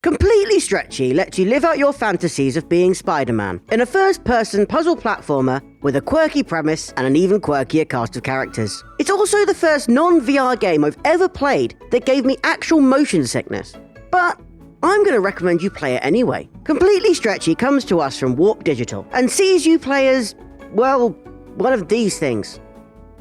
Completely Stretchy lets you live out your fantasies of being Spider-Man in a first-person puzzle platformer with a quirky premise and an even quirkier cast of characters. It's also the first non-VR game I've ever played that gave me actual motion sickness. But I'm going to recommend you play it anyway. Completely Stretchy comes to us from Warp Digital and sees you play as, well, one of these things.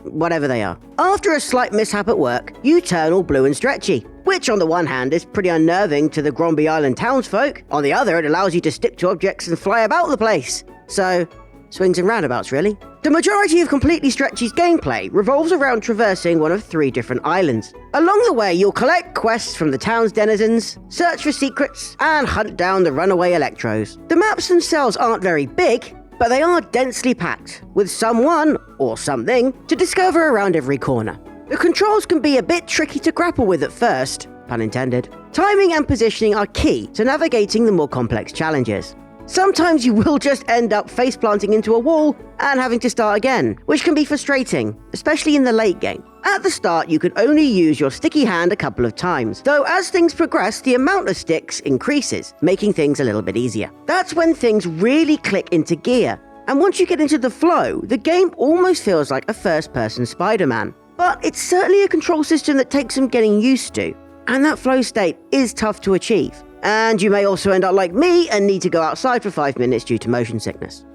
Whatever they are. After a slight mishap at work, you turn all blue and stretchy, which on the one hand is pretty unnerving to the Gromby Island townsfolk, on the other it allows you to stick to objects and fly about the place. So, swings and roundabouts really. The majority of Completely Stretchy's gameplay revolves around traversing one of 3 different islands. Along the way you'll collect quests from the town's denizens, search for secrets, and hunt down the runaway Electros. The maps themselves aren't very big, but they are densely packed, with someone, or something, to discover around every corner. The controls can be a bit tricky to grapple with at first, pun intended. Timing and positioning are key to navigating the more complex challenges. Sometimes you will just end up face-planting into a wall and having to start again, which can be frustrating, especially in the late game. At the start, you can only use your sticky hand a couple of times, though as things progress, the amount of sticks increases, making things a little bit easier. That's when things really click into gear, and once you get into the flow, the game almost feels like a first-person Spider-Man. But it's certainly a control system that takes some getting used to, and that flow state is tough to achieve. And you may also end up like me and need to go outside for 5 minutes due to motion sickness.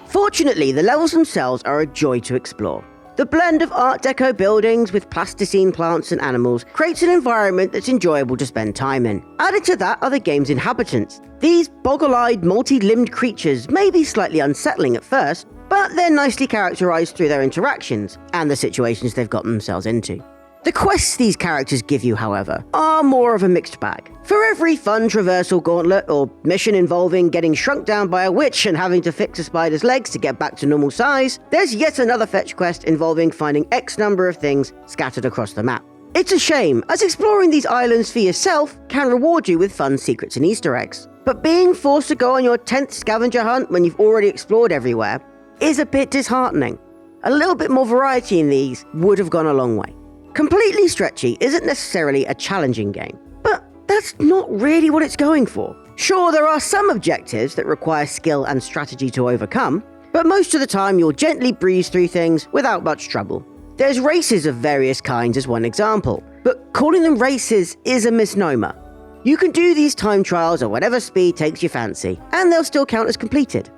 Fortunately, the levels themselves are a joy to explore. The blend of Art Deco buildings with plasticine plants and animals creates an environment that's enjoyable to spend time in. Added to that are the game's inhabitants. These boggle-eyed, multi-limbed creatures may be slightly unsettling at first, but they're nicely characterized through their interactions and the situations they've gotten themselves into. The quests these characters give you, however, are more of a mixed bag. For every fun traversal gauntlet or mission involving getting shrunk down by a witch and having to fix a spider's legs to get back to normal size, there's yet another fetch quest involving finding X number of things scattered across the map. It's a shame, as exploring these islands for yourself can reward you with fun secrets and Easter eggs. But being forced to go on your 10th scavenger hunt when you've already explored everywhere is a bit disheartening. A little bit more variety in these would have gone a long way. Completely Stretchy isn't necessarily a challenging game, but that's not really what it's going for. Sure, there are some objectives that require skill and strategy to overcome, but most of the time you'll gently breeze through things without much trouble. There's races of various kinds as one example, but calling them races is a misnomer. You can do these time trials at whatever speed takes your fancy, and they'll still count as completed.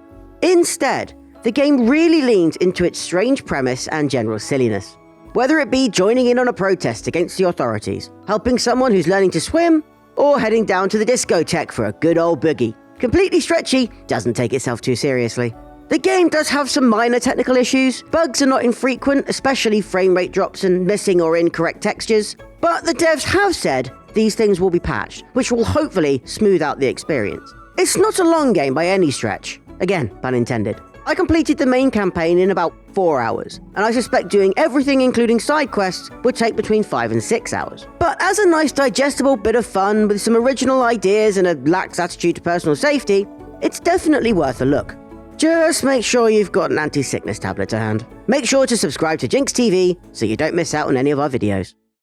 Instead, the game really leans into its strange premise and general silliness. Whether it be joining in on a protest against the authorities, helping someone who's learning to swim, or heading down to the discotheque for a good old boogie, Completely Stretchy doesn't take itself too seriously. The game does have some minor technical issues, bugs are not infrequent, especially frame rate drops and missing or incorrect textures, but the devs have said these things will be patched, which will hopefully smooth out the experience. It's not a long game by any stretch, again, pun intended. I completed the main campaign in about 4 hours, and I suspect doing everything including side quests would take between 5 and 6 hours. But as a nice digestible bit of fun with some original ideas and a lax attitude to personal safety, it's definitely worth a look. Just make sure you've got an anti-sickness tablet to hand. Make sure to subscribe to GINX TV so you don't miss out on any of our videos.